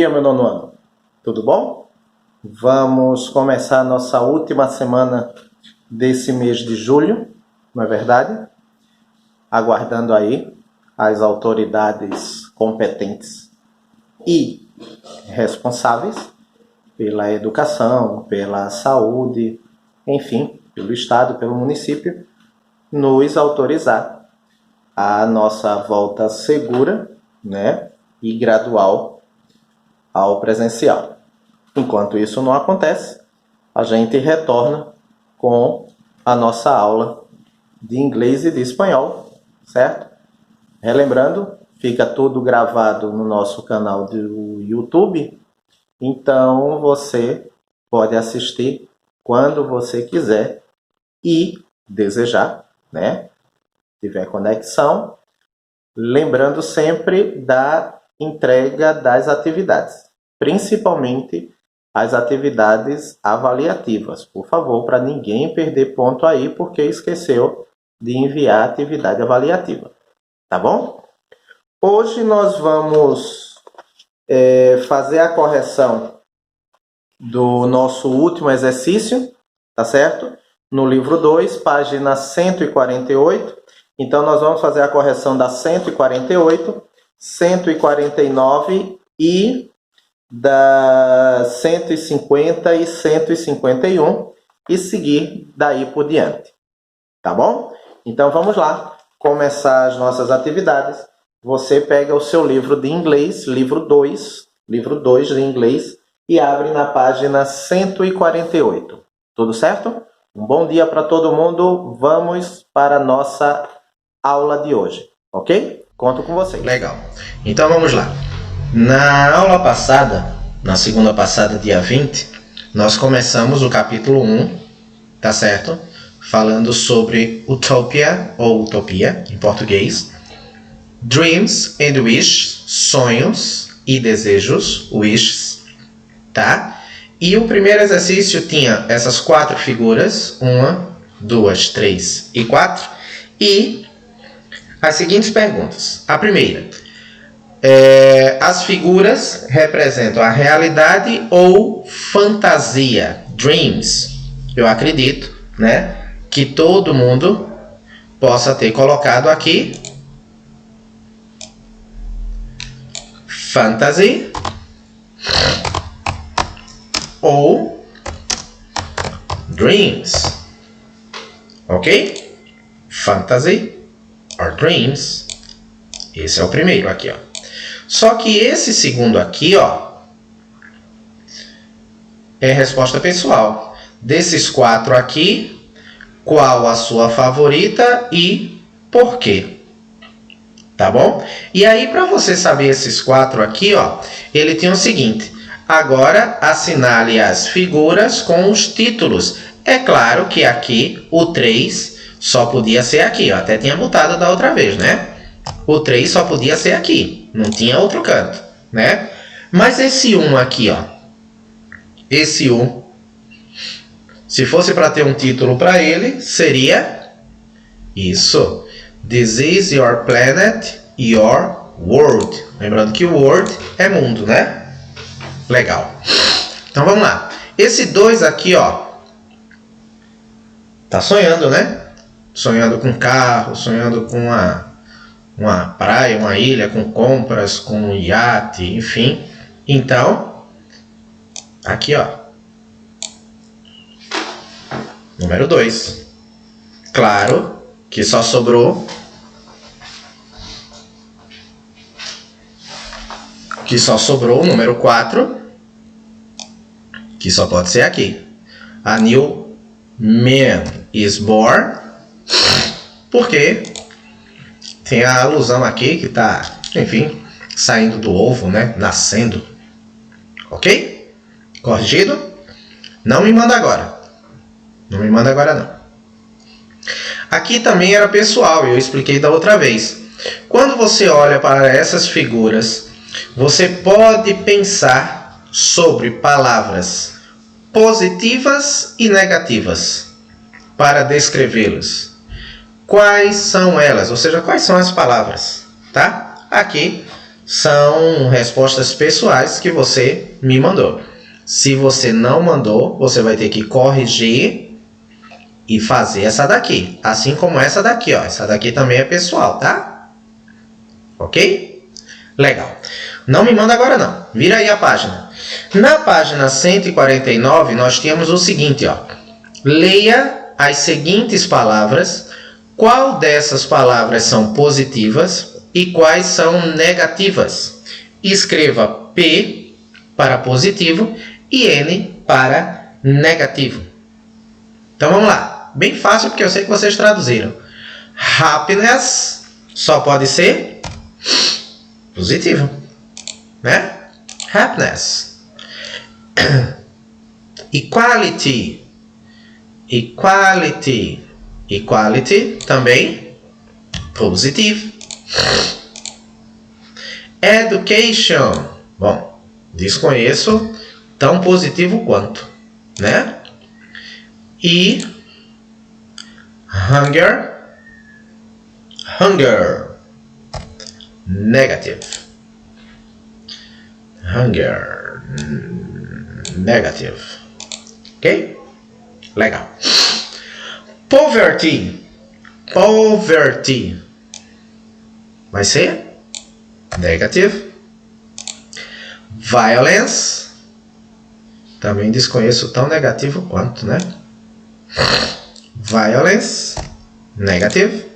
dia, meu nono ano. Tudo bom? Vamos começar a nossa última semana desse mês de julho, não é verdade? Aguardando aí as autoridades competentes e responsáveis pela educação, pela saúde, enfim, pelo Estado, pelo município, nos autorizar a nossa volta segura, né, e gradual ao presencial. Enquanto isso não acontece, a gente retorna com a nossa aula de inglês e de espanhol, certo? Relembrando, fica tudo gravado no nosso canal do YouTube, então você pode assistir quando você quiser e desejar, né? Tiver conexão, lembrando sempre da entrega das atividades, principalmente as atividades avaliativas. Por favor, para ninguém perder ponto aí, porque esqueceu de enviar a atividade avaliativa. Tá bom? Hoje nós vamos fazer a correção do nosso último exercício, tá certo? No livro 2, página 148. Então, nós vamos fazer a correção da 148, 149 e da 150 e 151 e seguir daí por diante. Tá bom? Então, vamos lá começar as nossas atividades. Você pega o seu livro de inglês, livro 2 de inglês, e abre na página 148. Tudo certo? Um bom dia para todo mundo. Vamos para a nossa aula de hoje, ok? Conto com vocês. Legal. Então vamos lá. Na aula passada, na segunda passada, dia 20, nós começamos o capítulo 1, tá certo? Falando sobre utopia, ou utopia, em português. Dreams and wishes, sonhos e desejos, wishes, tá? E o primeiro exercício tinha essas 4 figuras, 1, 2, 3 e 4, e as seguintes perguntas. A primeira, as figuras representam a realidade ou fantasia, dreams. Eu acredito, né, que todo mundo possa ter colocado aqui fantasy ou dreams, ok? Fantasy or dreams. Esse é o primeiro aqui, ó. Só que esse segundo aqui, ó, é resposta pessoal. Desses 4 aqui, qual a sua favorita e por quê? Tá bom? E aí, para você saber esses 4 aqui, ó, ele tem o seguinte. Agora, assinale as figuras com os títulos. É claro que aqui, o 3 só podia ser aqui, ó. Até tinha botado da outra vez, né? O 3 só podia ser aqui. Não tinha outro canto, né? Mas esse 1 aqui, ó. Esse 1, se fosse para ter um título para ele, seria isso. This is your planet, your world. Lembrando que o world é mundo, né? Legal. Então vamos lá. Esse 2 aqui, ó, tá sonhando, né? Sonhando com carro, sonhando com uma praia, uma ilha, com compras, com um iate, enfim. Então, aqui, ó, número 2. Claro que só sobrou o número 4, que só pode ser aqui. A new man is born, porque tem a alusão aqui que tá, enfim, saindo do ovo, né? Nascendo. Ok? Corrigido? Não me manda agora. Não me manda agora, não. Aqui também era pessoal, eu expliquei da outra vez. Quando você olha para essas figuras, você pode pensar sobre palavras positivas e negativas para descrevê-las. Quais são elas? Ou seja, quais são as palavras? Tá? Aqui são respostas pessoais que você me mandou. Se você não mandou, você vai ter que corrigir e fazer essa daqui. Assim como essa daqui, ó. Essa daqui também é pessoal, tá? Ok? Legal. Não me manda agora não. Vira aí a página. Na página 149, nós temos o seguinte, ó. Leia as seguintes palavras. Qual dessas palavras são positivas e quais são negativas? Escreva P para positivo e N para negativo. Então vamos lá. Bem fácil porque eu sei que vocês traduziram. Happiness só pode ser positivo, né? Happiness. Equality. Equality. Equality também positivo. Education. Bom, desconheço tão positivo quanto, né? E hunger. Hunger. Negative. Hunger. Negative. Ok? Legal. Poverty. Poverty. Vai ser negative. Violence. Também desconheço tão negativo quanto, né? Violence. Negative.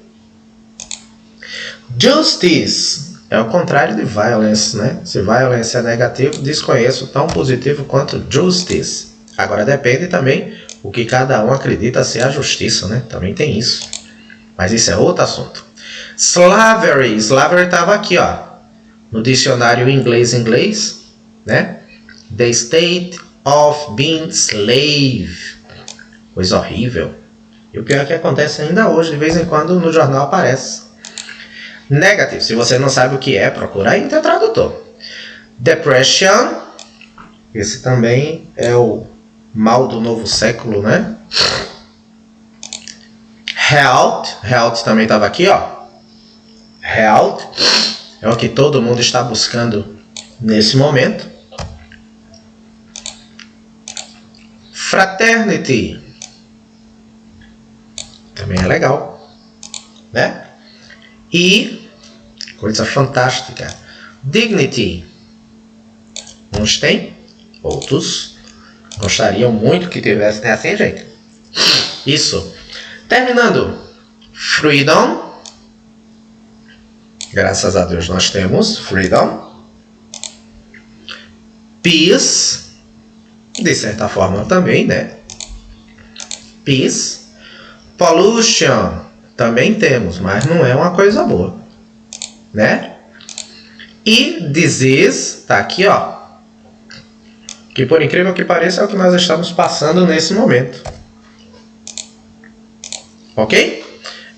Justice. É o contrário de violence, né? Se violence é negativo, desconheço tão positivo quanto justice. Agora depende também o que cada um acredita ser a justiça, né? Também tem isso. Mas isso é outro assunto. Slavery. Slavery estava aqui, ó. No dicionário inglês, né? The state of being slave. Coisa horrível. E o pior é que acontece ainda hoje, de vez em quando no jornal aparece. Negative. Se você não sabe o que é, procura aí no teu tradutor. Depression. Esse também é o mal do novo século, né? Health. Health também estava aqui, ó. Health é o que todo mundo está buscando nesse momento. Fraternity. Também é legal, né? E, coisa fantástica, dignity. Uns têm, outros gostariam muito que tivessem assim, gente. Isso. Terminando. Freedom. Graças a Deus nós temos freedom. Peace. De certa forma também, né? Peace. Pollution. Também temos, mas não é uma coisa boa, né? E disease, tá aqui, ó. Que por incrível que pareça é o que nós estamos passando nesse momento. Ok?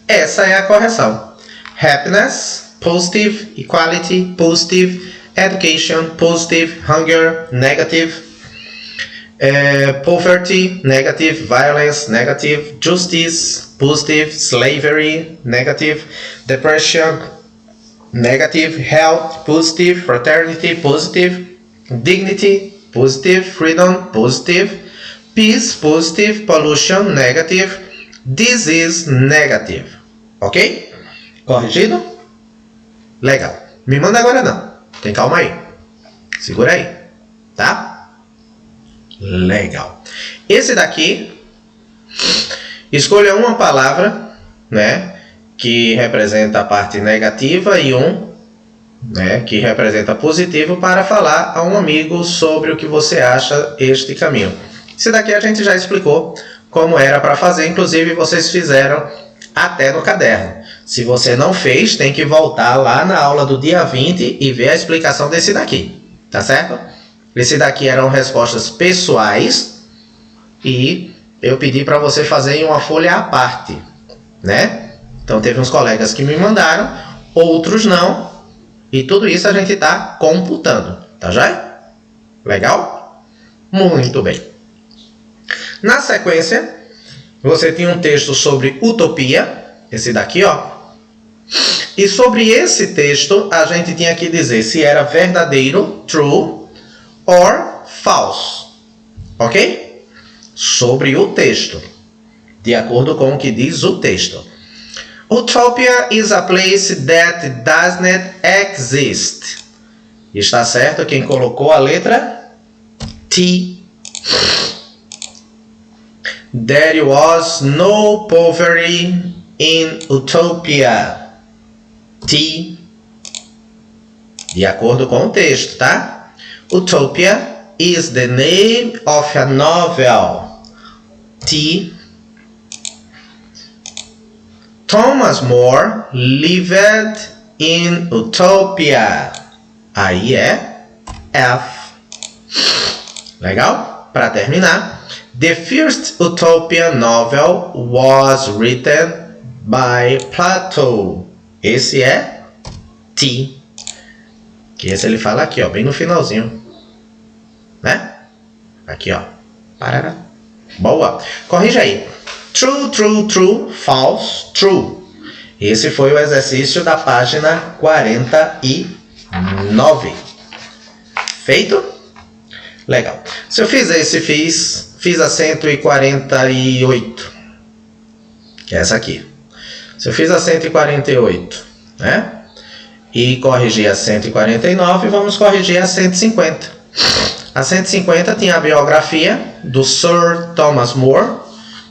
Essa é a correção. Happiness, positive. Equality, positive. Education, positive. Hunger, negative. Poverty, negative. Violence, negative. Justice, positive. Slavery, negative. Depression, negative. Health, positive. Fraternity, positive. Dignity, positive. Freedom, positive. Peace, positive. Pollution, negative. Disease, negative. Ok? Corrigido? Legal. Me manda agora não. Tem calma aí. Segura aí. Tá? Legal. Esse daqui, escolha uma palavra, né, que representa a parte negativa e né, que representa positivo para falar a um amigo sobre o que você acha este caminho. Esse daqui a gente já explicou como era para fazer, inclusive vocês fizeram até no caderno. Se você não fez, tem que voltar lá na aula do dia 20 e ver a explicação desse daqui, tá certo? Esse daqui eram respostas pessoais e eu pedi para você fazer em uma folha à parte, né? Então teve uns colegas que me mandaram, outros não, e tudo isso a gente está computando, tá já? Legal? Muito bem. Na sequência, você tinha um texto sobre utopia, esse daqui, ó. E sobre esse texto, a gente tinha que dizer se era verdadeiro, true, or false. Ok? Sobre o texto, de acordo com o que diz o texto. Utopia is a place that does not exist. Está certo quem colocou a letra T. There was no poverty in Utopia. T. De acordo com o texto, tá? Utopia is the name of a novel. T. Thomas More lived in Utopia. Aí é F. Legal? Para terminar, the first utopian novel was written by Plato. Esse é T. Que esse ele fala aqui, ó, bem no finalzinho. Né? Aqui, ó. Parará. Boa. Corrija aí. True, true, true. False, true. Esse foi o exercício da página 49. Feito? Legal. Se eu fizer esse, fiz a 148. Que é essa aqui. Se eu fiz a 148, né? E corrigir a 149, vamos corrigir a 150. A 150 tinha a biografia do Sir Thomas More,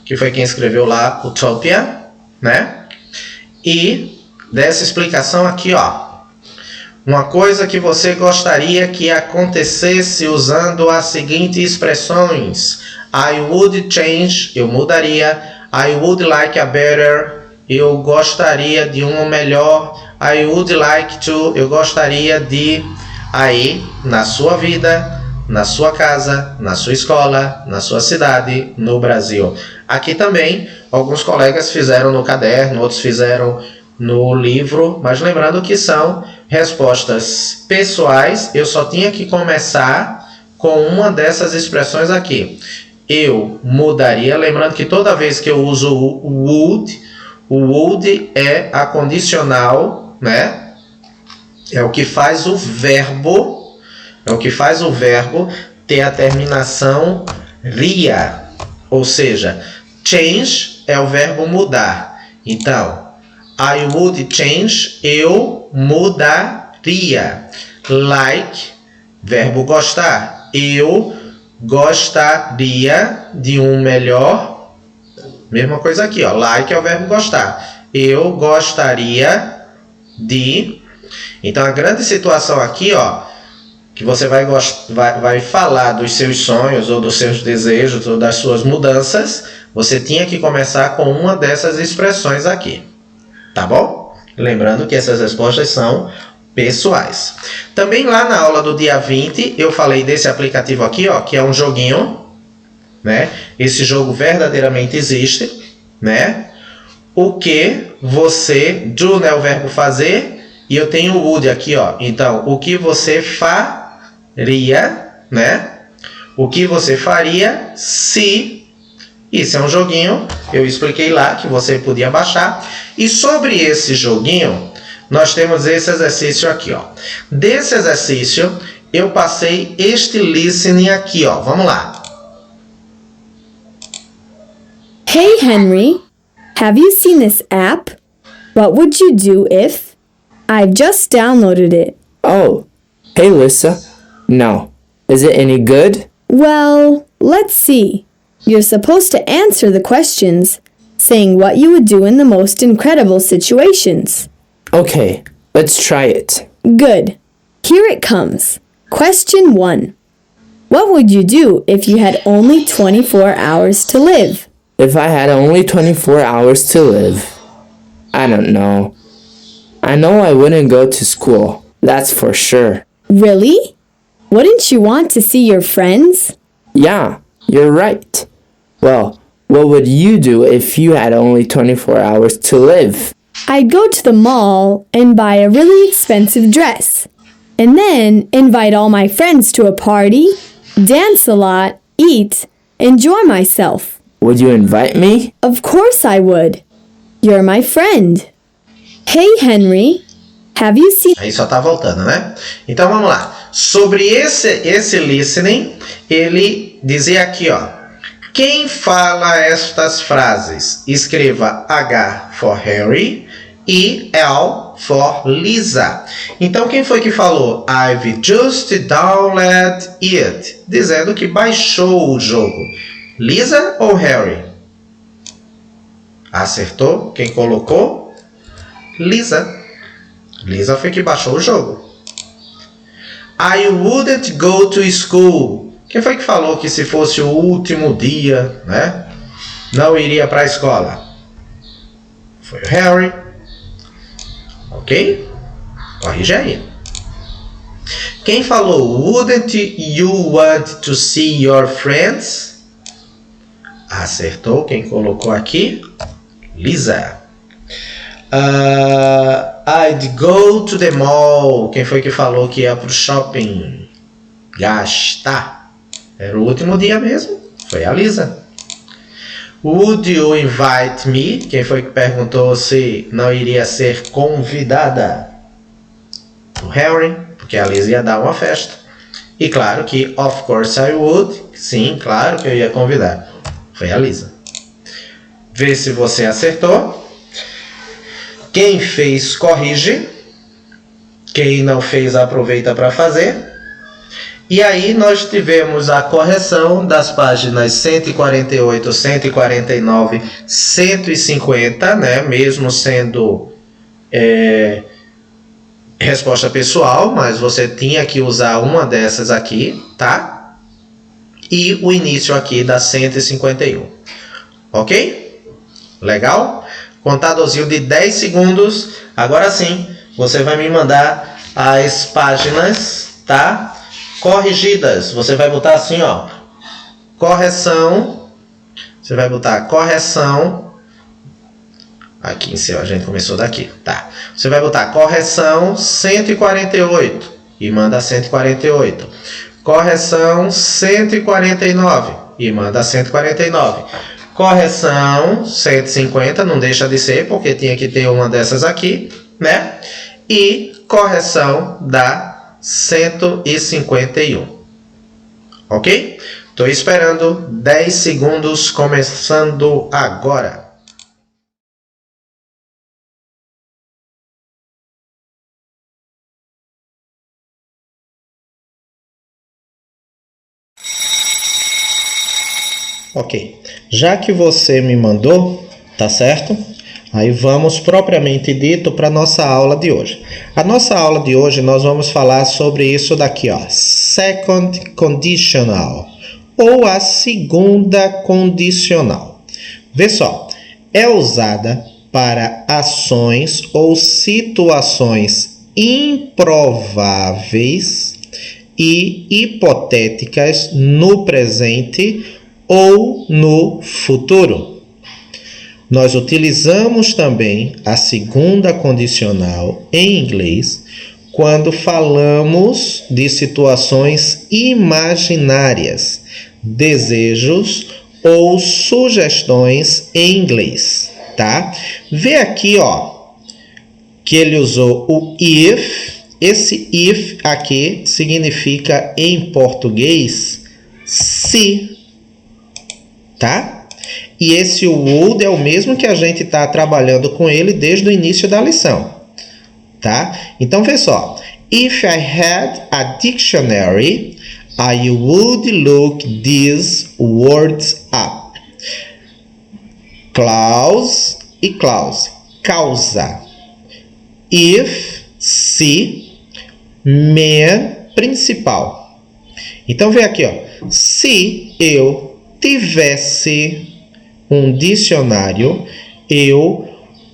que foi quem escreveu lá Utopia, né? E dessa explicação aqui, ó. Uma coisa que você gostaria que acontecesse usando as seguintes expressões. I would change, eu mudaria. I would like a better, eu gostaria de um melhor. I would like to, eu gostaria de. Aí, na sua vida, na sua casa, na sua escola, na sua cidade, no Brasil. Aqui também, alguns colegas fizeram no caderno, outros fizeram no livro, mas lembrando que são respostas pessoais. Eu só tinha que começar com uma dessas expressões aqui. Eu mudaria, lembrando que toda vez que eu uso o would é a condicional, né? É o que faz o verbo, ter a terminação ria. Ou seja, change é o verbo mudar. Então, I would change, eu mudaria. Like, verbo gostar. Eu gostaria de um melhor. Mesma coisa aqui, ó. Like é o verbo gostar. Eu gostaria de. Então, a grande situação aqui, ó, que você vai falar dos seus sonhos ou dos seus desejos ou das suas mudanças, você tinha que começar com uma dessas expressões aqui. Tá bom? Lembrando que essas respostas são pessoais. Também lá na aula do dia 20, eu falei desse aplicativo aqui, ó, que é um joguinho, né? Esse jogo verdadeiramente existe, né? O que você, do, né, o verbo fazer, e eu tenho o would aqui, ó. Então, o que você faria, né? O que você faria se... Isso é um joguinho, eu expliquei lá que você podia baixar. E sobre esse joguinho, nós temos esse exercício aqui, ó. Desse exercício, eu passei este listening aqui, ó. Vamos lá. Hey Henry, have you seen this app? What would you do if... I've just downloaded it. Oh, hey Lisa. No. Is it any good? Well, let's see. You're supposed to answer the questions, saying what you would do in the most incredible situations. Okay, let's try it. Good. Here it comes. Question 1. What would you do if you had only 24 hours to live? If I had only 24 hours to live, I don't know. I know I wouldn't go to school, that's for sure. Really? Wouldn't you want to see your friends? Yeah, you're right. Well, what would you do if you had only 24 hours to live? I'd go to the mall and buy a really expensive dress, and then invite all my friends to a party, dance a lot, eat, enjoy myself. Would you invite me? Of course I would. You're my friend. Hey Henry, have you seen... Aí só tá voltando, né? Então vamos lá. Sobre esse listening, ele dizia aqui, ó. Quem fala estas frases? Escreva H for Harry e L for Lisa. Então quem foi que falou? I've just downloaded it. Dizendo que baixou o jogo. Lisa ou Harry? Acertou? Quem colocou? Lisa. Lisa foi que baixou o jogo. I wouldn't go to school. Quem foi que falou que se fosse o último dia, né, não iria para a escola? Foi o Harry. Ok? Corrige aí. Quem falou wouldn't you want to see your friends? Acertou. Quem colocou aqui? Lisa. I'd go to the mall. Quem foi que falou que ia pro shopping? Gastar. Era o último dia mesmo. Foi a Lisa. Would you invite me? Quem foi que perguntou se não iria ser convidada? O Harry, porque a Lisa ia dar uma festa. E claro que, of course I would. Sim, claro que eu ia convidar. Foi a Lisa. Vê se você acertou. Quem fez, corrige. Quem não fez, aproveita para fazer. E aí nós tivemos a correção das páginas 148, 149, 150, né? Mesmo sendo resposta pessoal, mas você tinha que usar uma dessas aqui, tá? E o início aqui da 151. Ok? Legal? Contadorzinho de 10 segundos. Agora sim, você vai me mandar as páginas, tá? Corrigidas. Você vai botar assim, ó. Correção. Você vai botar correção. Aqui em cima, a gente começou daqui, tá? Você vai botar correção 148 e manda 148. Correção 149 e manda 149. Correção 150, não deixa de ser, porque tinha que ter uma dessas aqui, né? E correção da 151. Ok? Estou esperando 10 segundos, começando agora. Ok, já que você me mandou, tá certo? Aí vamos propriamente dito para a nossa aula de hoje. A nossa aula de hoje nós vamos falar sobre isso daqui, ó. Second conditional, ou a segunda condicional. Vê só, é usada para ações ou situações improváveis e hipotéticas no presente ou no futuro. Nós utilizamos também a segunda condicional em inglês quando falamos de situações imaginárias, desejos ou sugestões em inglês, tá? Vê aqui, ó, que ele usou o if. Esse if aqui significa em português se. Tá? E esse would é o mesmo que a gente está trabalhando com ele desde o início da lição. Tá? Então, vê só. If I had a dictionary, I would look these words up. Clause e clause. Causa. If, se, man, principal. Então, vê aqui, ó. Se eu tivesse um dicionário, eu,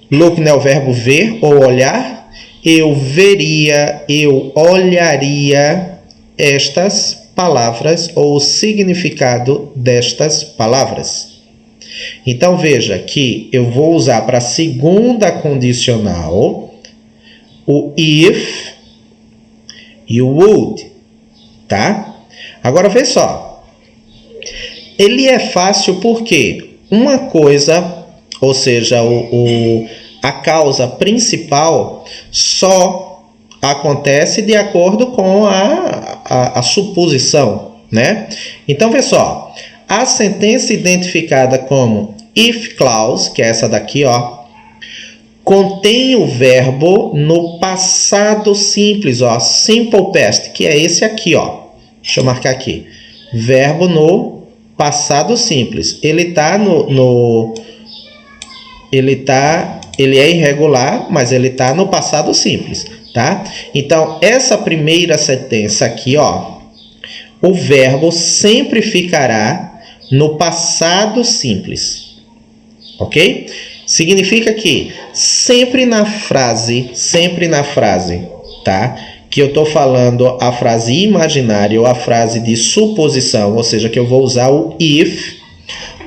look, né, o verbo ver ou olhar, eu veria, eu olharia estas palavras ou o significado destas palavras. Então veja que eu vou usar para a segunda condicional o if e o would, tá? Agora vê só. Ele é fácil porque uma coisa, ou seja, a causa principal só acontece de acordo com a suposição, né? Então, vê só, a sentença identificada como if clause, que é essa daqui, ó, contém o verbo no passado simples, ó, simple past, que é esse aqui, ó. Deixa eu marcar aqui. Verbo no passado simples. Ele é irregular, mas ele tá no passado simples, tá? Então, essa primeira sentença aqui, ó, o verbo sempre ficará no passado simples. OK? Significa que sempre na frase, tá? Que eu estou falando a frase imaginária ou a frase de suposição, ou seja, que eu vou usar o if,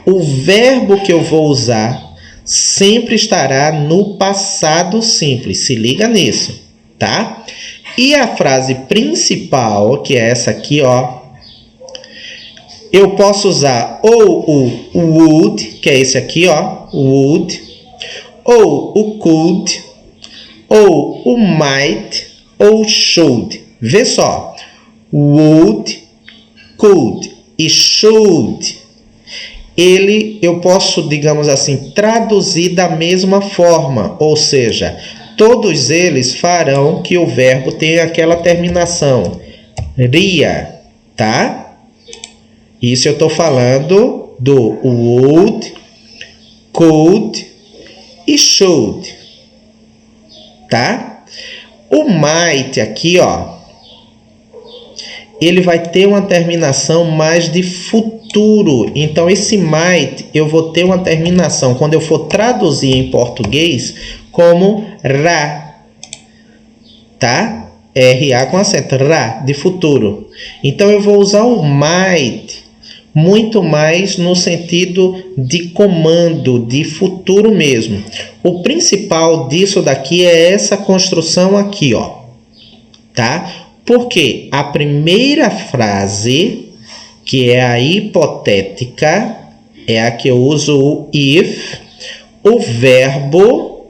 o verbo que eu vou usar sempre estará no passado simples. Se liga nisso, tá? E a frase principal, que é essa aqui, ó, eu posso usar ou o would, que é esse aqui, ó, would, ou o could, ou o might, ou should. Vê só, would, could e should, eu posso, digamos assim, traduzir da mesma forma, ou seja, todos eles farão que o verbo tenha aquela terminação, ria, tá? Isso eu estou falando do would, could e should, tá? O might aqui, ó, ele vai ter uma terminação mais de futuro. Então, esse might, eu vou ter uma terminação, quando eu for traduzir em português, como ra, tá? R-A com acento, ra, de futuro. Então, eu vou usar o might muito mais no sentido de comando, de futuro mesmo. O principal disso daqui é essa construção aqui, ó, tá? Porque a primeira frase, que é a hipotética, é a que eu uso o if, o verbo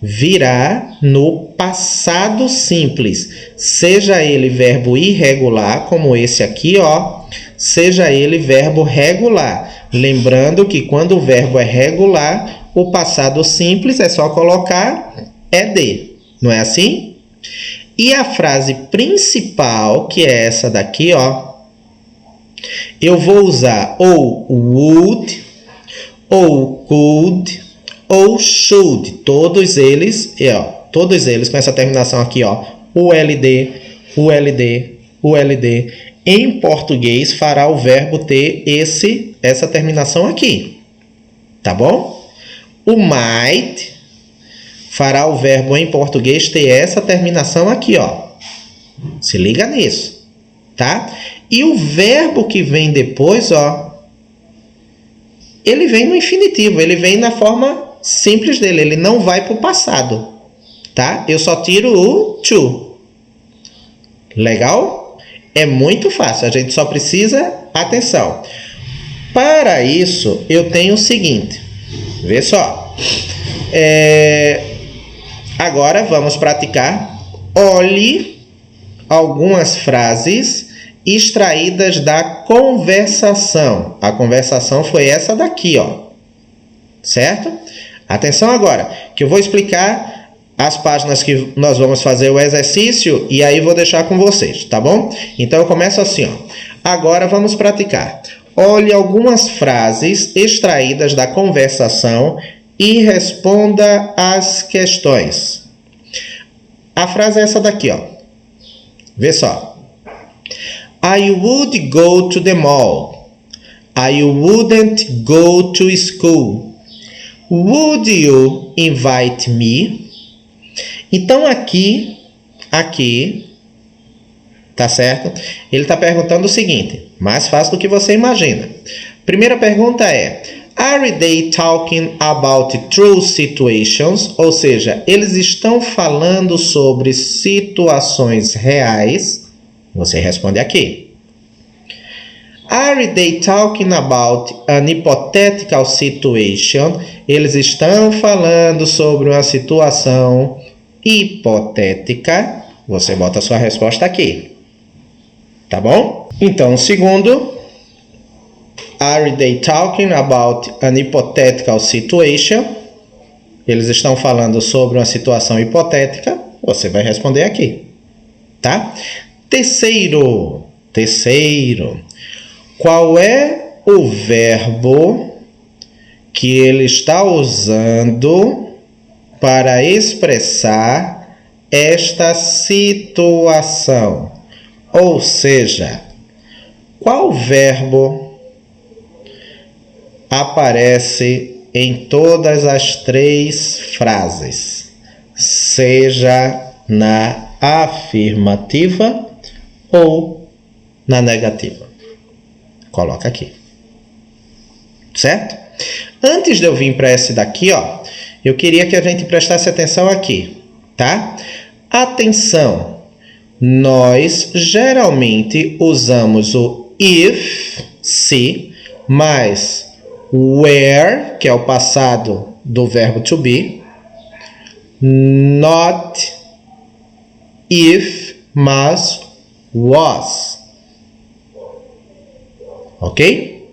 virá no passado simples, seja ele verbo irregular, como esse aqui, ó, seja ele verbo regular. Lembrando que quando o verbo é regular, o passado simples é só colocar ed, não é assim? E a frase principal, que é essa daqui, ó, eu vou usar ou would, ou could, ou should. Todos eles com essa terminação aqui, ó, ULD, ULD, ULD. Em português fará o verbo ter essa terminação aqui, tá bom? O might fará o verbo em português ter essa terminação aqui, ó. Se liga nisso, tá? E o verbo que vem depois, ó, ele vem no infinitivo, ele vem na forma simples dele, ele não vai para o passado, tá? Eu só tiro o to. Legal? É muito fácil, a gente só precisa, atenção. Para isso, eu tenho o seguinte, vê só. Agora vamos praticar. Olhe algumas frases extraídas da conversação. A conversação foi essa daqui, ó. Certo? Atenção agora, que eu vou explicar as páginas que nós vamos fazer o exercício e aí vou deixar com vocês, tá bom? Então eu começo assim, ó. Agora vamos praticar. Olhe algumas frases extraídas da conversação e responda as questões. A frase é essa daqui, ó. Vê só. I would go to the mall. I wouldn't go to school. Would you invite me? Então aqui, tá certo? Ele está perguntando o seguinte, mais fácil do que você imagina. Primeira pergunta é, are they talking about true situations? Ou seja, eles estão falando sobre situações reais? Você responde aqui. Are they talking about an hypothetical situation? Eles estão falando sobre uma situação hipotética. Você bota a sua resposta aqui. Tá bom? Então, segundo, are they talking about an hypothetical situation? Eles estão falando sobre uma situação hipotética. Você vai responder aqui. Tá? Terceiro. Qual é o verbo que ele está usando para expressar esta situação? Ou seja, qual verbo aparece em todas as 3 frases? Seja na afirmativa ou na negativa. Coloca aqui. Certo? Antes de eu vir para esse daqui, ó, eu queria que a gente prestasse atenção aqui, tá? Atenção! Nós geralmente usamos o if, se, mais where, que é o passado do verbo to be, not if, mas was. Ok?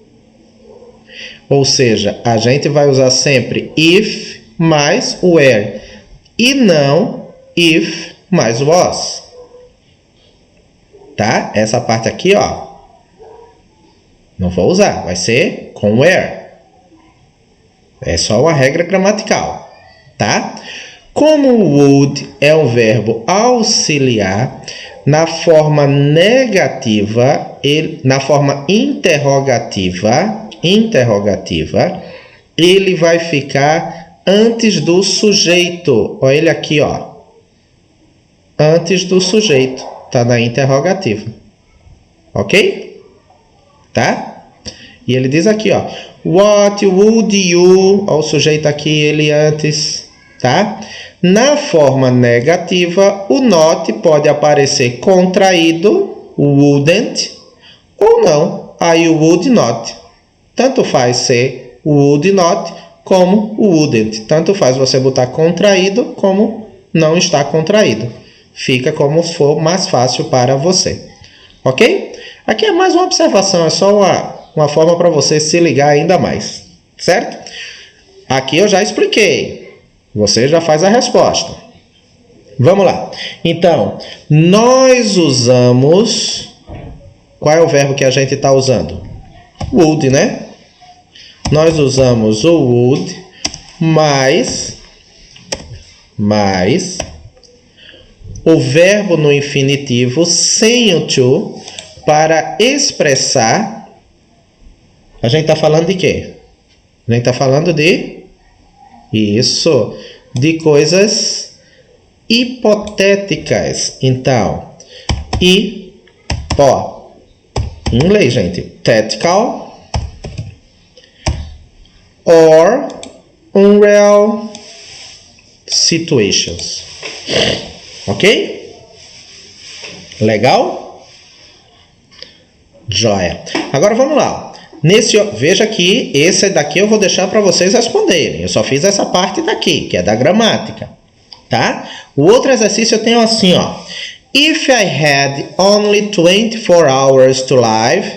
Ou seja, a gente vai usar sempre if mais where e não if mais was. Tá? Essa parte aqui, ó, não vou usar, vai ser com where. É só uma regra gramatical, tá? Como would é um verbo auxiliar, na forma negativa, na forma interrogativa, ele vai ficar antes do sujeito. Olha ele aqui, ó. Antes do sujeito. Tá na interrogativa. Ok? Tá? E ele diz aqui, ó. What would you... Ó, o sujeito aqui, ele antes. Tá? Na forma negativa, o not pode aparecer contraído, wouldn't, ou não, aí o would not. Tanto faz ser would not como wouldn't. Tanto faz você botar contraído como não está contraído. Fica como for mais fácil para você. Ok? Aqui é mais uma observação, é só uma forma para você se ligar ainda mais. Certo? Aqui eu já expliquei. Você já faz a resposta. Vamos lá. Então, nós usamos... Qual é o verbo que a gente está usando? Would, né? Nós usamos o would mais o verbo no infinitivo sem o to para expressar... A gente está falando de quê? A gente está falando de... Isso, de coisas hipotéticas. Então, em inglês, gente, hypothetical or unreal situations. Ok? Legal? Joia. Agora vamos lá. Veja aqui, esse daqui eu vou deixar para vocês responderem. Eu só fiz essa parte daqui, que é da gramática, tá? O outro exercício eu tenho assim, ó. If I had only 24 hours to live,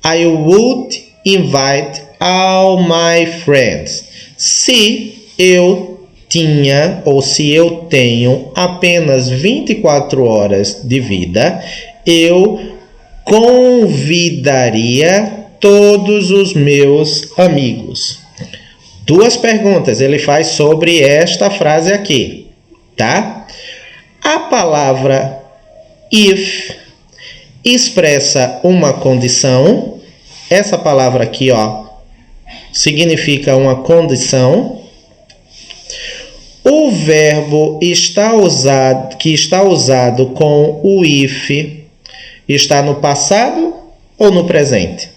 I would invite all my friends. Se eu tinha, ou se eu tenho apenas 24 horas de vida, eu convidaria todos os meus amigos. 2 perguntas ele faz sobre esta frase aqui, tá? A palavra if expressa uma condição. Essa palavra aqui, ó, significa uma condição. O verbo que está usado com o if está no passado ou no presente?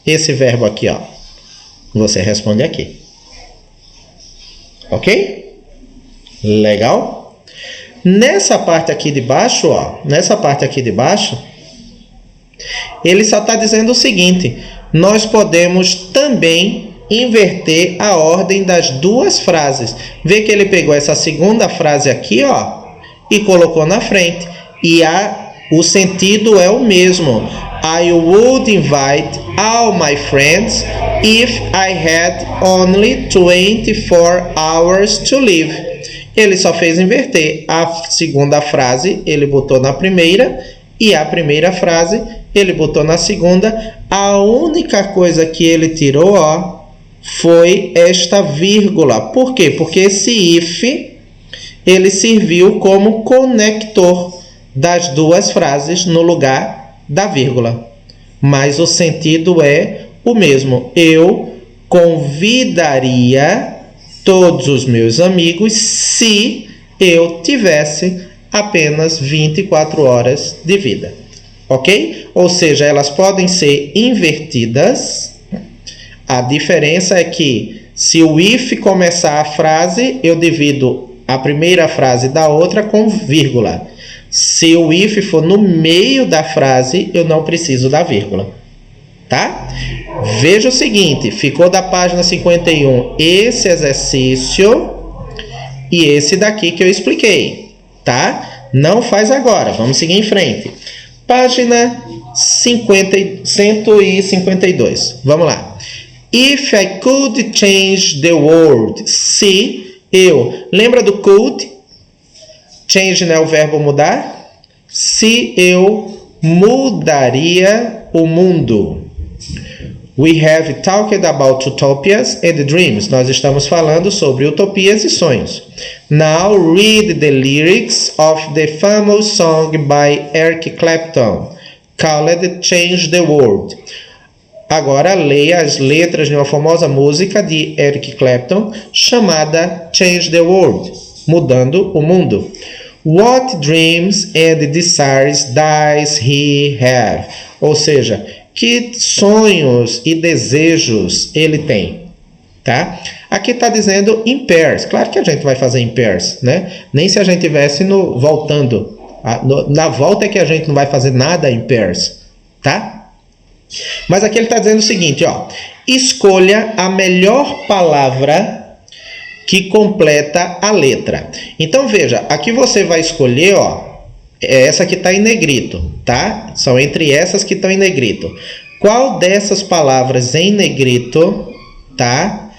Esse verbo aqui, ó, você responde aqui. Ok? Legal? Nessa parte aqui de baixo, ó, Ele só está dizendo o seguinte: nós podemos também inverter a ordem das duas frases. Vê que ele pegou essa segunda frase aqui, ó, e colocou na frente. E o sentido é o mesmo. I would invite all my friends if I had only 24 hours to live. Ele só fez inverter. A segunda frase ele botou na primeira e a primeira frase ele botou na segunda. A única coisa que ele tirou, ó, foi esta vírgula. Por quê? Porque esse if ele serviu como conector das duas frases no lugar da vírgula. Mas o sentido é o mesmo. Eu convidaria todos os meus amigos se eu tivesse apenas 24 horas de vida. Ok? Ou seja, elas podem ser invertidas. A diferença é que se o if começar a frase, eu divido a primeira frase da outra com vírgula. Se o if for no meio da frase, eu não preciso da vírgula. Tá? Veja o seguinte, ficou da página 51 esse exercício e esse daqui que eu expliquei. Tá? Não faz agora, vamos seguir em frente. Página 152. Vamos lá. If I could change the world. Se eu... Lembra do could? Change, né, o verbo mudar. Se eu mudaria o mundo. We have talked about utopias and dreams. Nós estamos falando sobre utopias e sonhos. Now read the lyrics of the famous song by Eric Clapton, called Change the World. Agora leia as letras de uma famosa música de Eric Clapton chamada Change the World, mudando o mundo. What dreams and desires does he have? Ou seja, que sonhos e desejos ele tem, tá? Aqui está dizendo in pairs. Claro que a gente vai fazer in pairs, né? Nem se a gente tivesse voltando. Na volta é que a gente não vai fazer nada in pairs, tá? Mas aqui ele está dizendo o seguinte, ó. Escolha a melhor palavra que completa a letra. Então veja, aqui você vai escolher, ó. Essa que está em negrito, tá? São entre essas que estão em negrito. Qual dessas palavras em negrito, tá?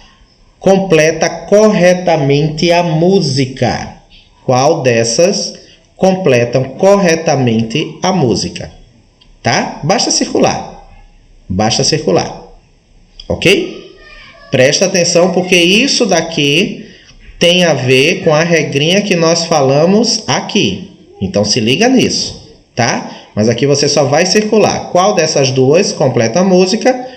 Completa corretamente a música? Qual dessas completam corretamente a música? Tá? Basta circular. Basta circular. Ok? Presta atenção porque isso daqui tem a ver com a regrinha que nós falamos aqui. Então se liga nisso, tá? Mas aqui você só vai circular. Qual dessas duas completa a música?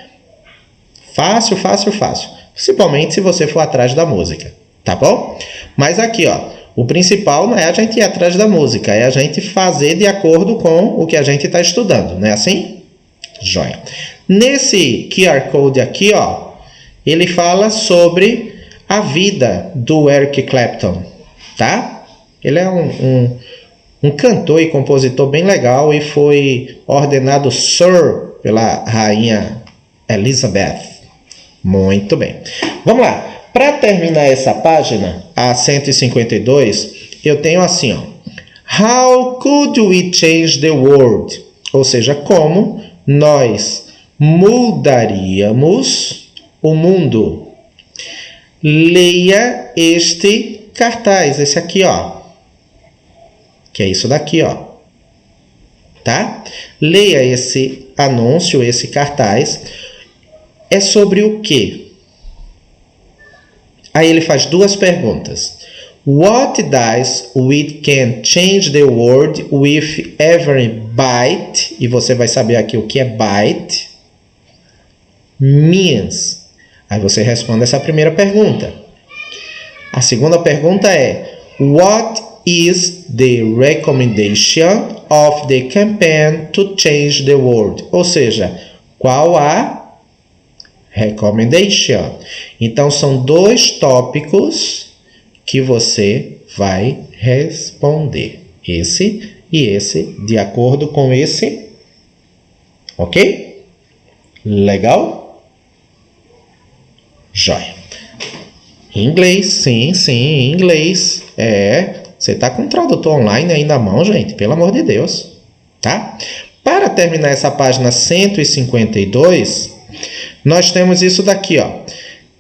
Fácil, fácil, fácil. Principalmente se você for atrás da música, tá bom? Mas aqui, ó, o principal não é a gente ir atrás da música, é a gente fazer de acordo com o que a gente está estudando, não é assim? Joia. Nesse QR Code aqui, ó, ele fala sobre a vida do Eric Clapton, tá? Ele é um cantor e compositor bem legal e foi ordenado Sir pela rainha Elizabeth. Muito bem. Vamos lá. Para terminar essa página, a 152, eu tenho assim, ó. How could we change the world? Ou seja, como nós mudaríamos o mundo? Leia este cartaz, esse aqui, ó. Que é isso daqui, ó. Tá? Leia esse anúncio, esse cartaz. É sobre o quê? Aí ele faz duas perguntas. What does we can change the world with every byte? E você vai saber aqui o que é byte. Means. Aí você responde essa primeira pergunta. A segunda pergunta é what is the recommendation of the campaign to change the world? Ou seja, qual a recommendation? Então, são dois tópicos que você vai responder. Esse e esse, de acordo com esse Ok? Legal? Joia. Inglês, sim, inglês. Você tá com o tradutor online aí na mão, gente, pelo amor de Deus, tá? Para terminar essa página 152, nós temos isso daqui, ó.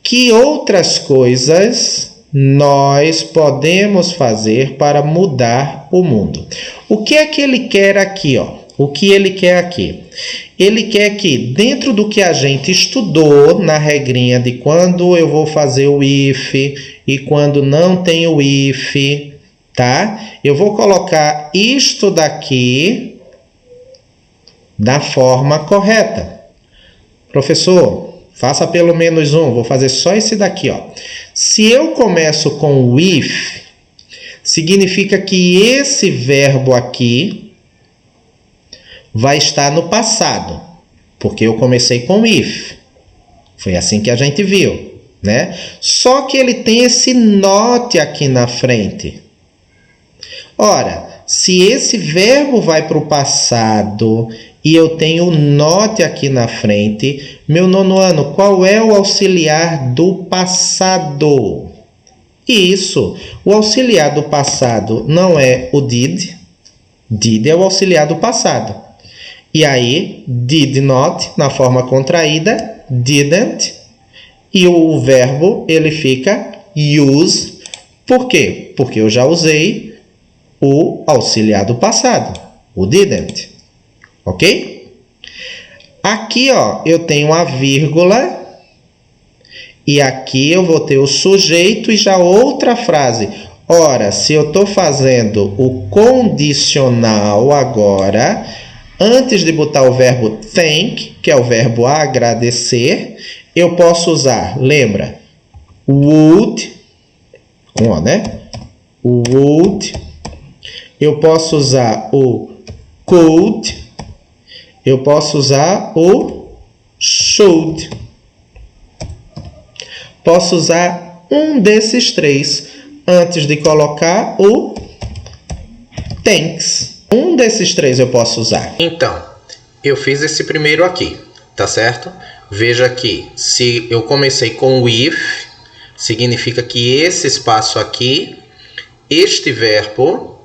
Que outras coisas nós podemos fazer para mudar o mundo? O que é que ele quer aqui, ó? O que ele quer aqui? Ele quer que, dentro do que a gente estudou na regrinha de quando eu vou fazer o if e quando não tem o if, tá? Eu vou colocar isto daqui da forma correta. Professor, faça pelo menos um. Vou fazer só esse daqui, ó. Se eu começo com o if, significa que esse verbo aqui vai estar no passado, porque eu comecei com if. Foi assim que a gente viu, né? Só que ele tem esse not aqui na frente. Ora, se esse verbo vai para o passado e eu tenho not aqui na frente, meu nono ano, qual é o auxiliar do passado? Isso, o auxiliar do passado não é o did. Did é o auxiliar do passado. E aí, did not, na forma contraída, didn't. E o verbo, ele fica use. Por quê? Porque eu já usei o auxiliar do passado, o didn't. Ok? Aqui, ó, eu tenho a vírgula. E aqui eu vou ter o sujeito e já outra frase. Ora, se eu estou fazendo o condicional agora, antes de botar o verbo thank, que é o verbo agradecer, eu posso usar, lembra, would, com O, né? Would. Eu posso usar o could. Eu posso usar o should. Posso usar um desses três antes de colocar o thanks. Um desses três eu posso usar. Então, eu fiz esse primeiro aqui, tá certo? Veja que se eu comecei com o if, significa que esse espaço aqui, este verbo,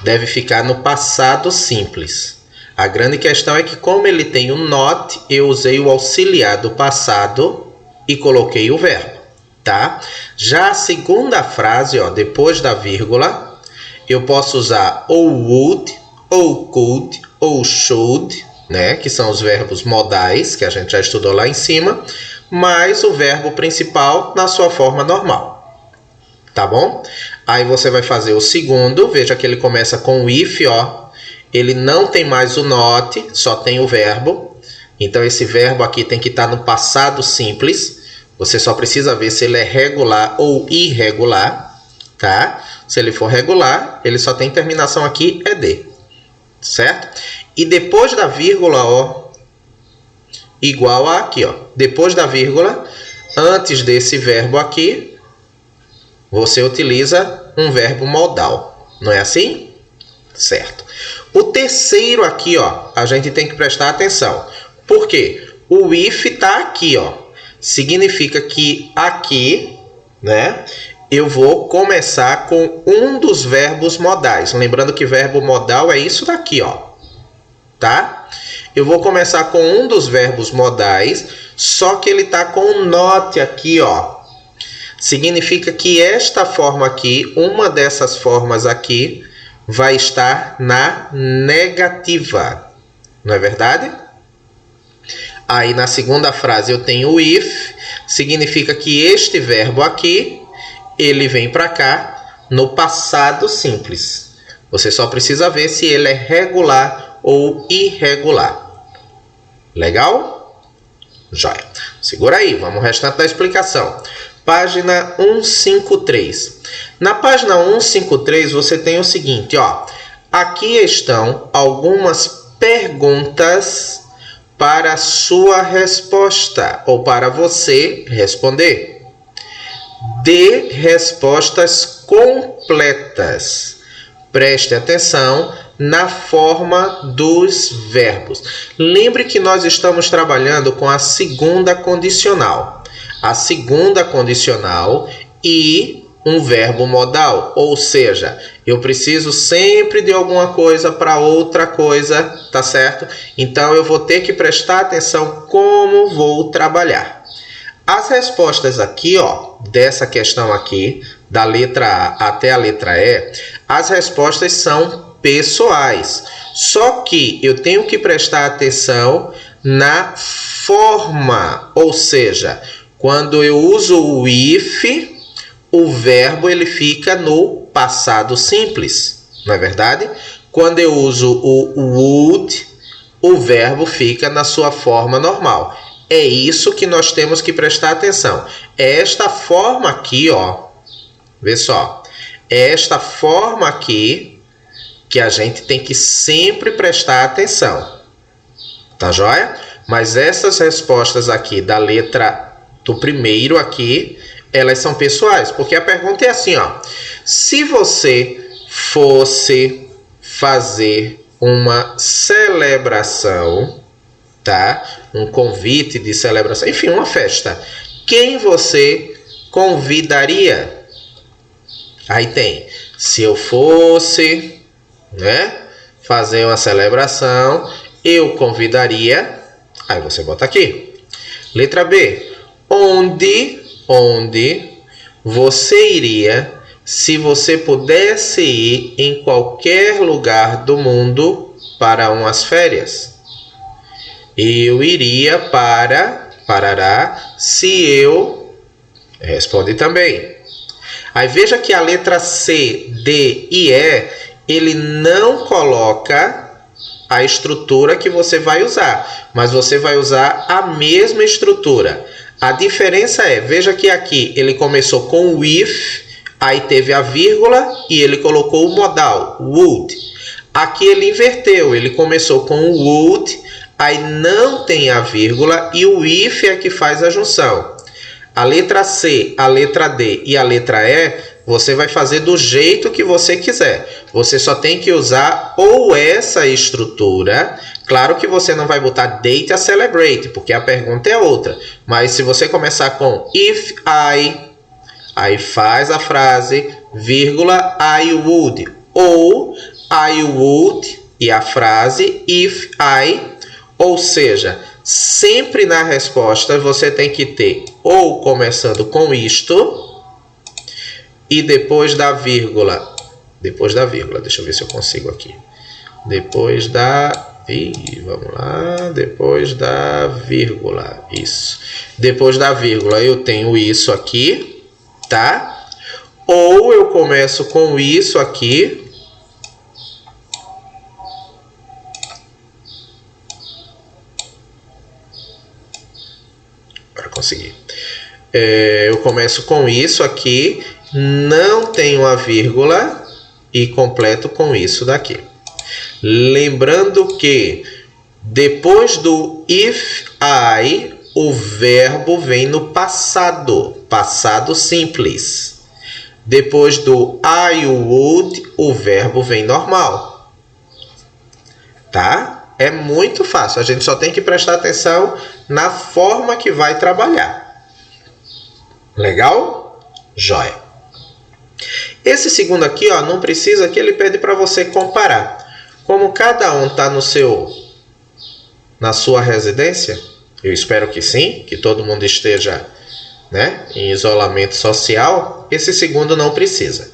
deve ficar no passado simples. A grande questão é que, como ele tem o not, eu usei o auxiliar do passado e coloquei o verbo, tá? Já a segunda frase, ó, depois da vírgula, eu posso usar ou would, ou could, ou should, né? Que são os verbos modais, que a gente já estudou lá em cima, mais o verbo principal na sua forma normal. Tá bom? Aí você vai fazer o segundo, veja que ele começa com o if, ó. Ele não tem mais o not, só tem o verbo. Então esse verbo aqui tem que estar no passado simples. Você só precisa ver se ele é regular ou irregular, tá? Se ele for regular, ele só tem terminação aqui, é D, certo? E depois da vírgula, ó, igual a aqui, ó. Depois da vírgula, antes desse verbo aqui, você utiliza um verbo modal. Não é assim? Certo. O terceiro aqui, ó, a gente tem que prestar atenção. Por quê? O if está aqui, ó. Significa que aqui, né, eu vou começar com um dos verbos modais. Lembrando que verbo modal é isso daqui, ó. Tá? Eu vou começar com um dos verbos modais, só que ele está com um not aqui, ó. Significa que esta forma aqui, uma dessas formas aqui, vai estar na negativa. Não é verdade? Aí na segunda frase eu tenho o if, significa que este verbo aqui, ele vem para cá no passado simples. Você só precisa ver se ele é regular ou irregular. Legal? Joia. Segura aí, vamos ao restante da explicação. Página 153. Na página 153 você tem o seguinte, ó. Aqui estão algumas perguntas para a sua resposta, ou para você responder. Dê respostas completas. Preste atenção na forma dos verbos. Lembre que nós estamos trabalhando com a segunda condicional. A segunda condicional e um verbo modal, ou seja, eu preciso sempre de alguma coisa para outra coisa, tá certo? Então eu vou ter que prestar atenção como vou trabalhar. As respostas aqui, ó, dessa questão aqui, da letra A até a letra E, as respostas são pessoais. Só que eu tenho que prestar atenção na forma, ou seja, quando eu uso o if, o verbo ele fica no passado simples, não é verdade? Quando eu uso o would, o verbo fica na sua forma normal. É isso que nós temos que prestar atenção. É esta forma aqui, ó. Vê só. É esta forma aqui que a gente tem que sempre prestar atenção. Tá joia? Mas essas respostas aqui da letra do primeiro aqui, elas são pessoais, porque a pergunta é assim, ó. Se você fosse fazer uma celebração, tá? Um convite de celebração, enfim, uma festa, quem você convidaria? Aí tem, se eu fosse, né, fazer uma celebração, eu convidaria, aí você bota aqui. Letra B, onde você iria se você pudesse ir em qualquer lugar do mundo para umas férias? Eu iria parará, se eu... Responde também. Aí veja que a letra C, D e E, ele não coloca a estrutura que você vai usar, mas você vai usar a mesma estrutura. A diferença é, veja que aqui ele começou com o if, aí teve a vírgula e ele colocou o modal, would. Aqui ele inverteu, ele começou com o would, aí não tem a vírgula e o if é que faz a junção. A letra C, a letra D e a letra E, você vai fazer do jeito que você quiser. Você só tem que usar ou essa estrutura. Claro que você não vai botar date a celebrate, porque a pergunta é outra. Mas se você começar com if I, aí faz a frase, vírgula, I would. Ou I would e a frase if I, ou seja, sempre na resposta você tem que ter ou começando com isto e depois da vírgula, deixa eu ver se eu consigo aqui. Depois da vírgula, isso. Depois da vírgula eu tenho isso aqui, tá? Ou eu começo com isso aqui. Para conseguir. Eu começo com isso aqui, não tenho a vírgula e completo com isso daqui. Lembrando que depois do if I, o verbo vem no passado, passado simples. Depois do I would, o verbo vem normal. Tá? É muito fácil, a gente só tem que prestar atenção na forma que vai trabalhar. Legal? Jóia. Esse segundo aqui, ó, não precisa, que ele pede para você comparar. Como cada um está na sua residência, eu espero que sim, que todo mundo esteja, né, em isolamento social, esse segundo não precisa,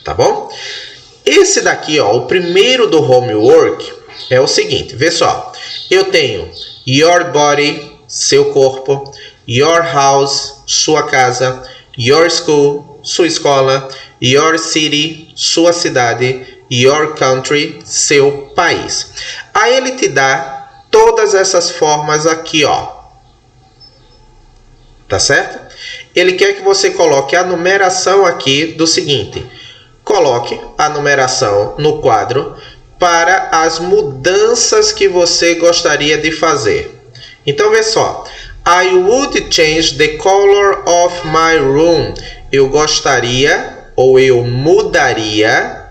tá bom? Esse daqui, ó, o primeiro do homework, é o seguinte, vê só, eu tenho your body, seu corpo, your house, sua casa, your school, sua escola, your city, sua cidade, your country, seu país. Aí ele te dá todas essas formas aqui, ó. Tá certo? Ele quer que você coloque a numeração aqui do seguinte. Coloque a numeração no quadro para as mudanças que você gostaria de fazer. Então, vê só. I would change the color of my room. Eu gostaria, ou eu mudaria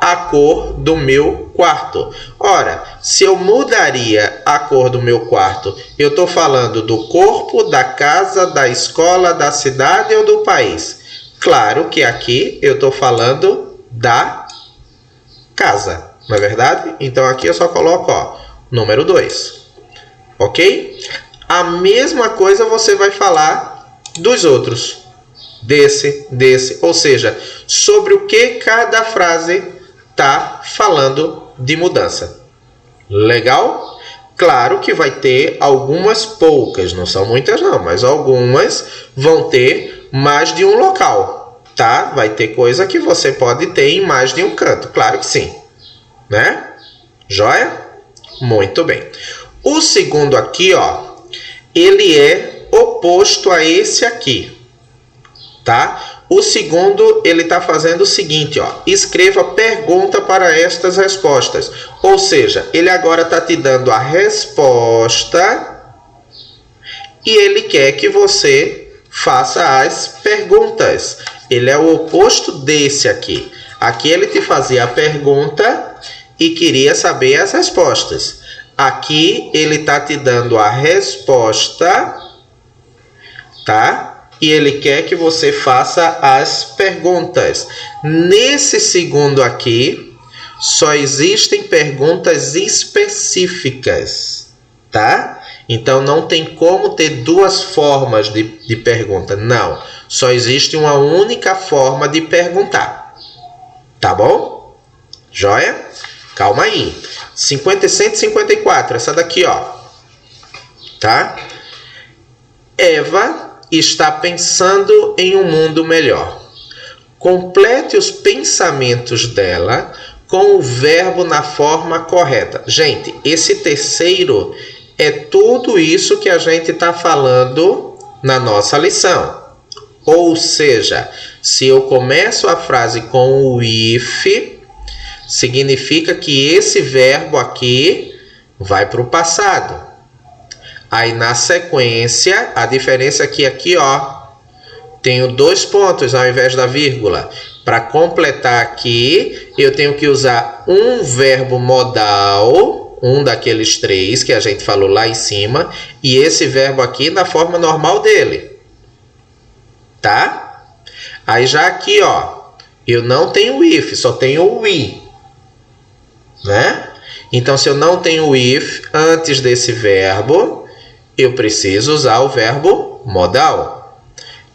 a cor do meu quarto. Ora, se eu mudaria a cor do meu quarto, eu estou falando do corpo, da casa, da escola, da cidade ou do país? Claro que aqui eu estou falando da casa, não é verdade? Então aqui eu só coloco, número 2. Ok? A mesma coisa você vai falar dos outros. Desse, ou seja, sobre o que cada frase está falando de mudança. Legal? Claro que vai ter algumas poucas, não são muitas não, mas algumas vão ter mais de um local, tá? Vai ter coisa que você pode ter em mais de um canto, claro que sim, né? Joia? Muito bem. O segundo aqui, ele é oposto a esse aqui. Tá? O segundo, ele está fazendo o seguinte, escreva pergunta para estas respostas. Ou seja, ele agora está te dando a resposta e ele quer que você faça as perguntas. Ele é o oposto desse aqui. Aqui ele te fazia a pergunta e queria saber as respostas. Aqui ele está te dando a resposta, tá? E ele quer que você faça as perguntas. Nesse segundo aqui, só existem perguntas específicas, tá? Então, não tem como ter duas formas de pergunta. Não, só existe uma única forma de perguntar. Tá bom? Joia? Calma aí. 154, essa daqui, tá? Eva está pensando em um mundo melhor. Complete os pensamentos dela com o verbo na forma correta. Gente, esse terceiro é tudo isso que a gente está falando na nossa lição. Ou seja, se eu começo a frase com o if, significa que esse verbo aqui vai para o passado. Aí na sequência, a diferença é que aqui, tenho 2 pontos ao invés da vírgula. Para completar aqui, eu tenho que usar um verbo modal, um daqueles 3 que a gente falou lá em cima, e esse verbo aqui na forma normal dele. Tá? Aí já aqui, eu não tenho if, só tenho o we. Né? Então, se eu não tenho if antes desse verbo, eu preciso usar o verbo modal.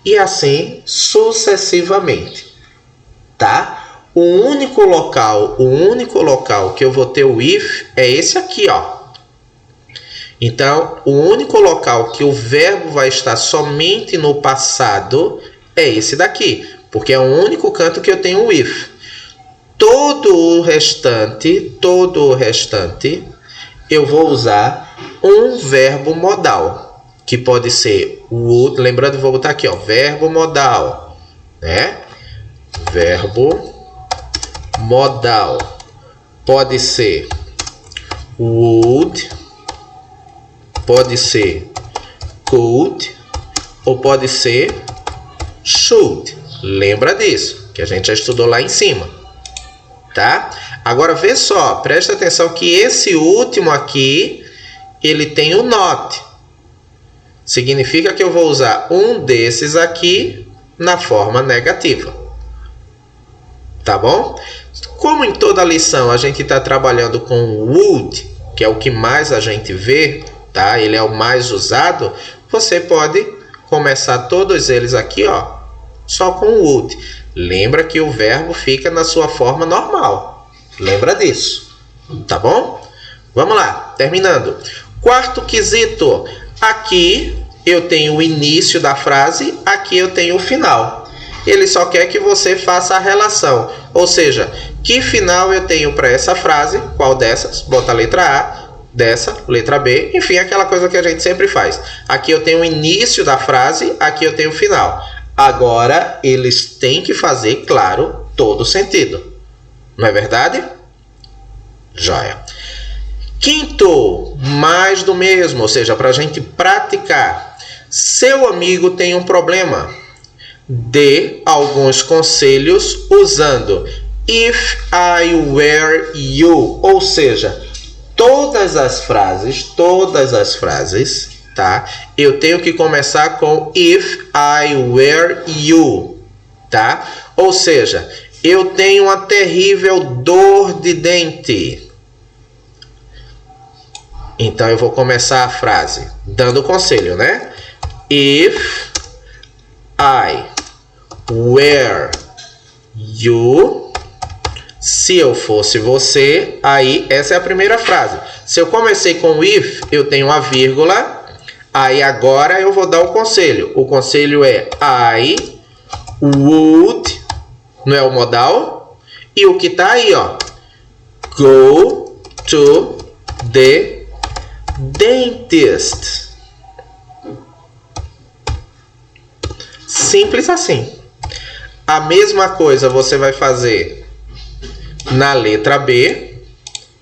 E assim sucessivamente. Tá? O único local que eu vou ter o if é esse aqui, Então, o único local que o verbo vai estar somente no passado é esse daqui. Porque é o único canto que eu tenho o if. Todo o restante, eu vou usar um verbo modal, que pode ser would, lembrando, vou botar aqui, verbo modal, né? Verbo modal pode ser would, pode ser could ou pode ser should. Lembra disso, que a gente já estudou lá em cima, tá? Agora vê só, presta atenção que esse último aqui, ele tem o not. Significa que eu vou usar um desses aqui na forma negativa. Tá bom? Como em toda lição a gente está trabalhando com would, que é o que mais a gente vê, tá? Ele é o mais usado, você pode começar todos eles aqui, só com would. Lembra que o verbo fica na sua forma normal. Lembra disso. Tá bom? Vamos lá, terminando. Quarto quesito. Aqui eu tenho o início da frase, aqui eu tenho o final. Ele só quer que você faça a relação. Ou seja, que final eu tenho para essa frase? Qual dessas? Bota a letra A, dessa, letra B, enfim, aquela coisa que a gente sempre faz. Aqui eu tenho o início da frase, aqui eu tenho o final. Agora, eles têm que fazer, claro, todo sentido. Não é verdade? Joia. Quinto, mais do mesmo, ou seja, para a gente praticar. Seu amigo tem um problema. Dê alguns conselhos usando if I were you. Ou seja, todas as frases, tá? Eu tenho que começar com if I were you, tá? Ou seja, eu tenho uma terrível dor de dente. Então eu vou começar a frase dando conselho, né? If I were you, se eu fosse você, aí essa é a primeira frase. Se eu comecei com if, eu tenho a vírgula, aí agora eu vou dar o conselho. O conselho é I would, não é o modal? E o que tá aí, ó, go to the dentist. Simples assim. A mesma coisa você vai fazer na letra B,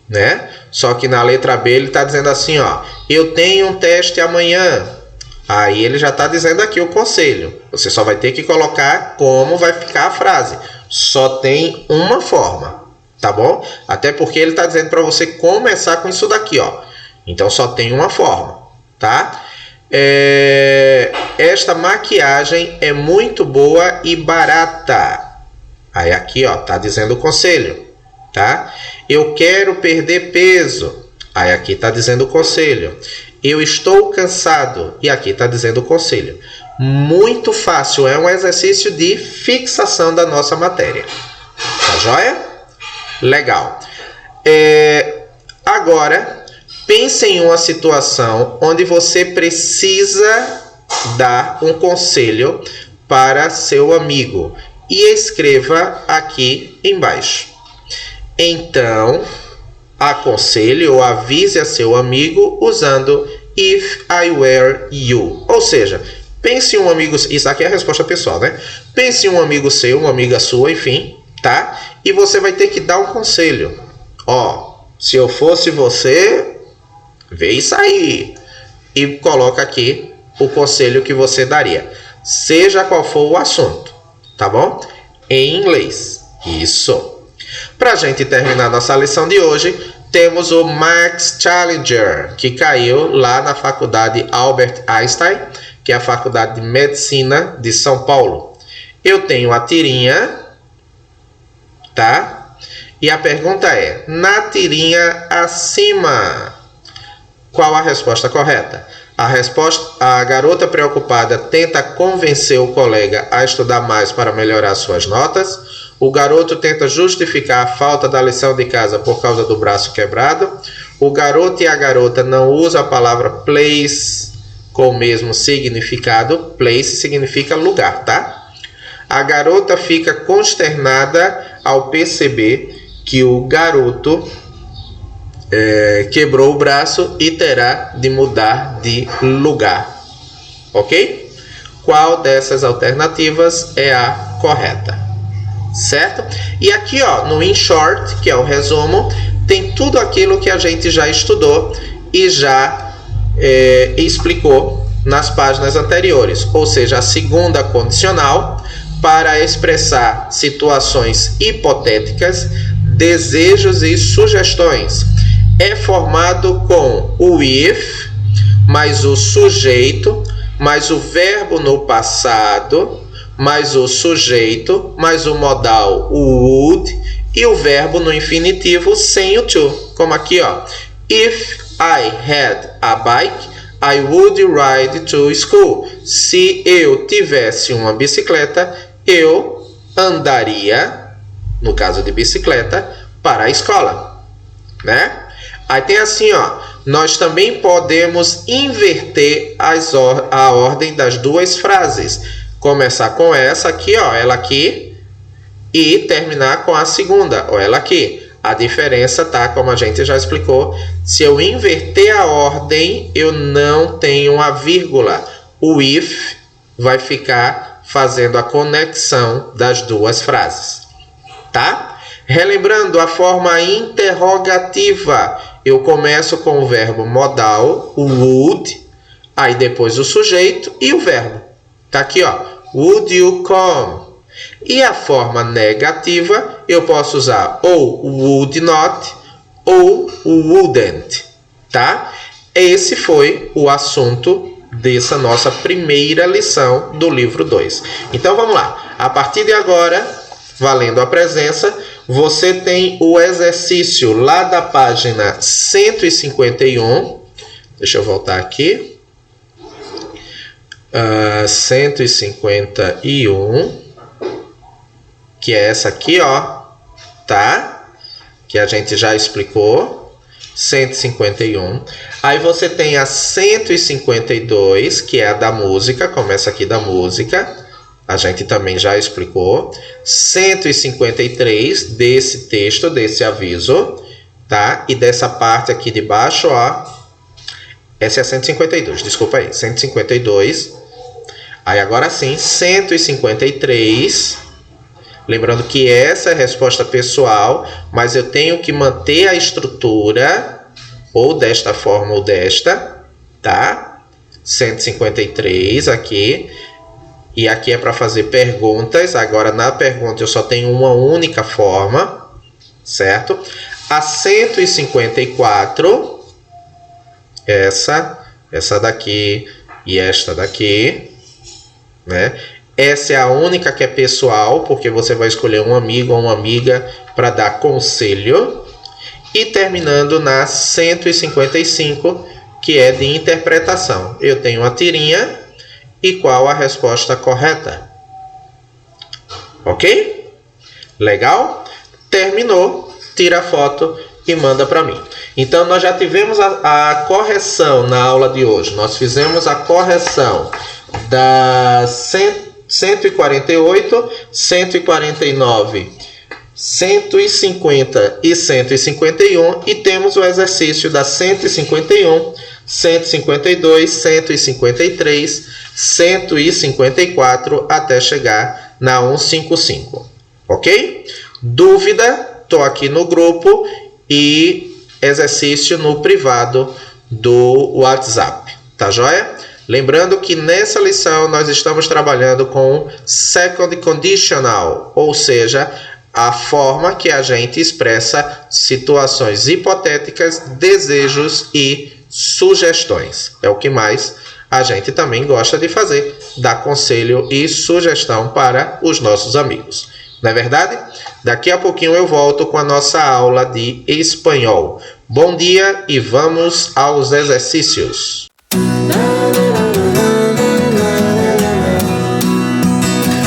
né? Só que na letra B ele está dizendo assim, ó, eu tenho um teste amanhã. Aí ele já está dizendo aqui o conselho. Você só vai ter que colocar como vai ficar a frase. Só tem uma forma, tá bom? Até porque ele está dizendo para você começar com isso daqui, ó. Então só tem uma forma, tá? Esta maquiagem é muito boa e barata. Aí aqui, ó, tá dizendo o conselho, tá? Eu quero perder peso. Aí aqui tá dizendo o conselho. Eu estou cansado. E aqui tá dizendo o conselho. Muito fácil, é um exercício de fixação da nossa matéria. Tá joia? Legal. Agora, pense em uma situação onde você precisa dar um conselho para seu amigo e escreva aqui embaixo. Então, aconselhe ou avise a seu amigo usando if I were you. Ou seja, pense em um amigo, isso aqui é a resposta pessoal, né? Pense em um amigo seu, uma amiga sua, enfim, tá? E você vai ter que dar um conselho. Ó, se eu fosse você, vê isso aí. E coloca aqui o conselho que você daria. Seja qual for o assunto, tá bom? Em inglês. Isso. Pra gente terminar nossa lição de hoje, temos o Max Challenger, que caiu lá na faculdade Albert Einstein, que é a faculdade de medicina de São Paulo. Eu tenho a tirinha, tá? E a pergunta é, na tirinha acima, qual a resposta correta? A garota preocupada tenta convencer o colega a estudar mais para melhorar suas notas. O garoto tenta justificar a falta da lição de casa por causa do braço quebrado. O garoto e a garota não usam a palavra place com o mesmo significado. Place significa lugar, tá? A garota fica consternada ao perceber que o garoto quebrou o braço e terá de mudar de lugar. Ok? Qual dessas alternativas é a correta? Certo? E aqui, ó, no In Short, que é o resumo, tem tudo aquilo que a gente já estudou e já explicou nas páginas anteriores. Ou seja, a segunda condicional para expressar situações hipotéticas, desejos e sugestões. É formado com o if, mais o sujeito, mais o verbo no passado, mais o sujeito, mais o modal o would e o verbo no infinitivo sem o to. Como aqui, ó. If I had a bike, I would ride to school. Se eu tivesse uma bicicleta, eu andaria, no caso de bicicleta, para a escola, né? Aí tem assim, ó, nós também podemos inverter a ordem das duas frases. Começar com essa aqui, ó, ela aqui, e terminar com a segunda, ó, ela aqui. A diferença, tá, como a gente já explicou, se eu inverter a ordem, eu não tenho a vírgula. O if vai ficar fazendo a conexão das duas frases, tá? Relembrando a forma interrogativa, eu começo com o verbo modal, o would, aí depois o sujeito e o verbo. Tá aqui, ó. Would you come? E a forma negativa eu posso usar ou would not ou wouldn't, tá? Esse foi o assunto dessa nossa primeira lição do livro 2. Então vamos lá. A partir de agora, valendo a presença, você tem o exercício lá da página 151. Deixa eu voltar aqui. 151. Que é essa aqui, ó. Tá? Que a gente já explicou. 151. Aí você tem a 152, que é a da música. Começa aqui da música. A gente também já explicou. 153 desse texto, desse aviso, tá? E dessa parte aqui de baixo, ó. Essa é a 152, desculpa aí. 152. Aí agora sim, 153. Lembrando que essa é a resposta pessoal, mas eu tenho que manter a estrutura, ou desta forma ou desta, tá? 153 aqui. E aqui é para fazer perguntas. Agora, na pergunta, eu só tenho uma única forma, certo? A 154, essa daqui e esta daqui, né? Essa é a única que é pessoal, porque você vai escolher um amigo ou uma amiga para dar conselho. E terminando na 155, que é de interpretação. Eu tenho uma tirinha e qual a resposta correta. Ok? Legal? Terminou, tira a foto e manda para mim. Então, nós já tivemos a correção na aula de hoje. Nós fizemos a correção da 148, 149, 150 e 151. E temos o exercício da 151, 152, 153, 154 até chegar na 155. Ok? Dúvida? Estou aqui no grupo e exercício no privado do WhatsApp. Tá joia? Lembrando que nessa lição nós estamos trabalhando com second conditional, ou seja, a forma que a gente expressa situações hipotéticas, desejos e sugestões. É o que mais a gente também gosta de fazer, dar conselho e sugestão para os nossos amigos. Não é verdade? Daqui a pouquinho eu volto com a nossa aula de espanhol. Bom dia e vamos aos exercícios.